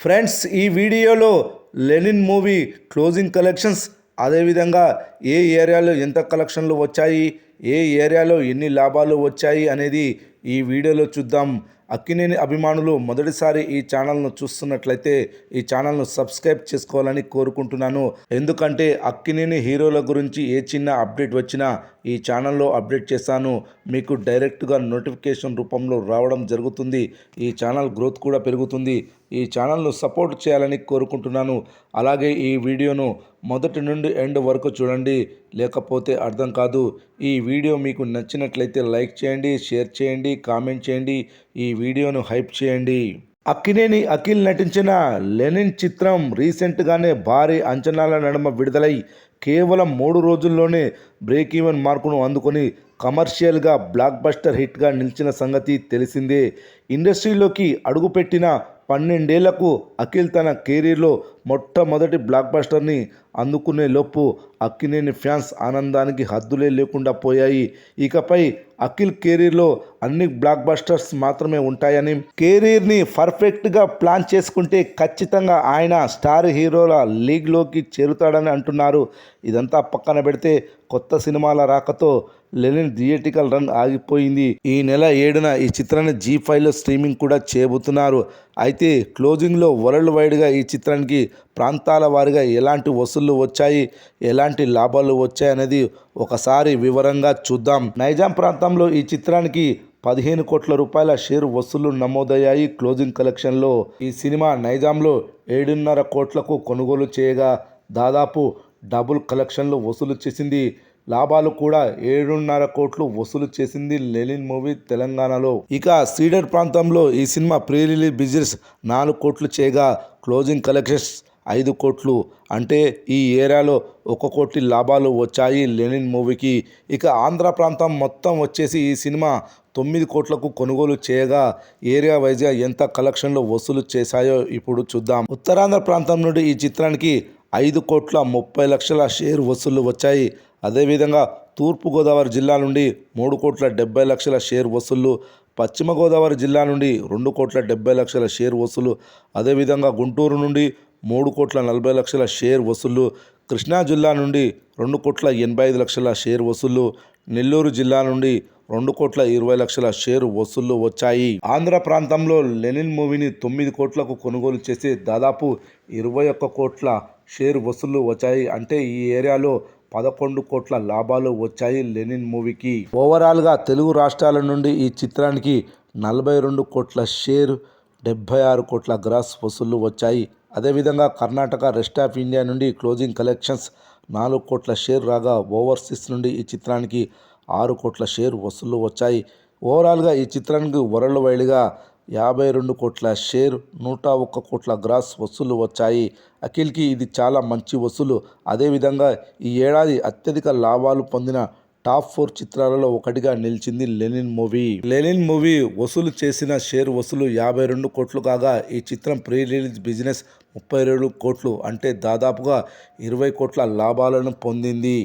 Friends, ఈ వీడియోలో Lenin movie closing collections, అదేవిధంగా ఏ ఏరియాలో ఎంత కలెక్షన్లు వచ్చాయి, ఏ ఏరియాలో ఎన్ని లాభాలు వచ్చాయి అనేది ఈ వీడియోలో చూద్దాం. అక్కినేని అభిమానులు మొదటిసారి ఈ ఛానల్ను చూస్తున్నట్లయితే ఈ ఛానల్ను సబ్స్క్రైబ్ చేసుకోవాలని కోరుకుంటున్నాను. ఎందుకంటే అక్కినేని హీరోల గురించి ఏ చిన్న అప్డేట్ వచ్చినా ఈ ఛానల్లో అప్డేట్ చేస్తాను. మీకు డైరెక్ట్గా నోటిఫికేషన్ రూపంలో రావడం జరుగుతుంది. ఈ ఛానల్ గ్రోత్ కూడా పెరుగుతుంది. ఈ ఛానల్ను సపోర్ట్ చేయాలని కోరుకుంటున్నాను. అలాగే ఈ వీడియోను మొదటి నుండి ఎండ్ వరకు చూడండి, లేకపోతే అర్థం కాదు. ఈ వీడియో మీకు నచ్చినట్లయితే లైక్ చేయండి, షేర్ చేయండి, కామెంట్ చేయండి, ఈ వీడియోను హైప్ చేయండి. అక్కినేని అఖిల్ నటించిన లెనిన్ చిత్రం రీసెంట్గానే భారీ అంచనాల నడుమ విడుదలై కేవలం 3 రోజుల్లోనే బ్రేక్ ఈవెన్ మార్కును అందుకొని కమర్షియల్గా బ్లాక్ బస్టర్ హిట్గా నిలిచిన సంగతి తెలిసిందే. ఇండస్ట్రీలోకి అడుగుపెట్టిన 12 ఏళ్లకు అఖిల్ తన కెరీర్లో మొట్టమొదటి బ్లాక్ బస్టర్ని అందుకునే లోపు అక్కినేని ఫ్యాన్స్ ఆనందానికి హద్దులే లేకుండా పోయాయి. ఇకపై అఖిల్ కెరీర్లో అన్ని బ్లాక్ బస్టర్స్ మాత్రమే ఉంటాయని, కెరీర్ని పర్ఫెక్ట్గా ప్లాన్ చేసుకుంటే ఖచ్చితంగా ఆయన స్టార్ హీరోల లీగ్లోకి చేరుతాడని అంటున్నారు. ఇదంతా పక్కన పెడితే కొత్త సినిమాల రాకతో లెనిన్ థియేటికల్ రన్ ఆగిపోయింది. ఈ నెల 7న ఈ చిత్రాన్ని జీ5లో స్ట్రీమింగ్ కూడా చేయబోతున్నారు. అయితే క్లోజింగ్లో వరల్డ్ వైడ్గా ఈ చిత్రానికి ప్రాంతాల వారీగా ఎలాంటి వసూళ్లు వచ్చాయి, ఎలాంటి లాభాలు వచ్చాయి అనేది ఒకసారి వివరంగా చూద్దాం. నైజాం ప్రాంతంలో ఈ చిత్రానికి 15 కోట్ల రూపాయల షేర్ వసూళ్లు నమోదయ్యాయి. క్లోజింగ్ కలెక్షన్లో ఈ సినిమా నైజాంలో 7.5 కోట్లకు కొనుగోలు చేయగా దాదాపు డబుల్ కలెక్షన్లు వసూలు చేసింది. లాభాలు కూడా 7.5 కోట్లు వసూలు చేసింది లెనిన్ మూవీ తెలంగాణలో. ఇక సీడెడ్ ప్రాంతంలో ఈ సినిమా ప్రీ రిలీజ్ బిజినెస్ 4 కోట్లు చేయగా క్లోజింగ్ కలెక్షన్స్ 5 కోట్లు, అంటే ఈ ఏరియాలో 1 కోటి లాభాలు వచ్చాయి లెనిన్ మూవీకి. ఇక ఆంధ్ర ప్రాంతం మొత్తం వచ్చేసి ఈ సినిమా 9 కోట్లకు కొనుగోలు చేయగా ఏరియా వైజ్గా ఎంత కలెక్షన్లు వసూలు చేశాయో ఇప్పుడు చూద్దాం. ఉత్తరాంధ్ర ప్రాంతం నుండి ఈ చిత్రానికి 5,30,00,000 షేర్ వసూళ్లు వచ్చాయి. అదేవిధంగా తూర్పుగోదావరి జిల్లా నుండి 3,70,00,000 షేర్ వసూళ్లు, పశ్చిమ గోదావరి జిల్లా నుండి 2,70,00,000 షేర్ వసూలు, అదేవిధంగా గుంటూరు నుండి 3,40,00,000 షేర్ వసూళ్లు, కృష్ణా జిల్లా నుండి 2,85,00,000 షేర్ వసూళ్లు, నెల్లూరు జిల్లా నుండి 2,20,00,000 షేర్ వసూళ్లు వచ్చాయి. ఆంధ్ర ప్రాంతంలో లెనిన్ మూవీని 9 కోట్లకు కొనుగోలు చేసి దాదాపు 21 కోట్ల షేర్ వసూళ్లు వచ్చాయి. అంటే ఈ ఏరియాలో 11 కోట్ల లాభాలు వచ్చాయి లెనిన్ మూవీకి. ఓవరాల్గా తెలుగు రాష్ట్రాల నుండి ఈ చిత్రానికి 42 కోట్ల షేర్, 76 కోట్ల గ్రాస్ వసూళ్లు వచ్చాయి. అదేవిధంగా కర్ణాటక, రెస్ట్ ఆఫ్ ఇండియా నుండి క్లోజింగ్ కలెక్షన్స్ 4 కోట్ల షేర్ రాగా ఓవర్సీస్ నుండి ఈ చిత్రానికి 6 కోట్ల షేర్ వసూళ్లు వచ్చాయి. ఓవరాల్గా ఈ చిత్రానికి వరల్డ్ వైడ్గా 52 కోట్ల షేర్, 101 కోట్ల గ్రాస్ వసూళ్లు వచ్చాయి. అఖిల్కి ఇది చాలా మంచి వసూలు. అదేవిధంగా ఈ ఏడాది అత్యధిక లాభాలు పొందిన టాప్ 4 చిత్రాలలో ఒకటిగా నిలిచింది లెనిన్ మూవీ. లెనిన్ మూవీ వసూలు చేసిన షేర్ వసూలు 52 కోట్లు కాగా ఈ చిత్రం ప్రీ రిలీజ్ బిజినెస్ 32 కోట్లు, అంటే దాదాపుగా 20 కోట్ల లాభాలను పొందింది.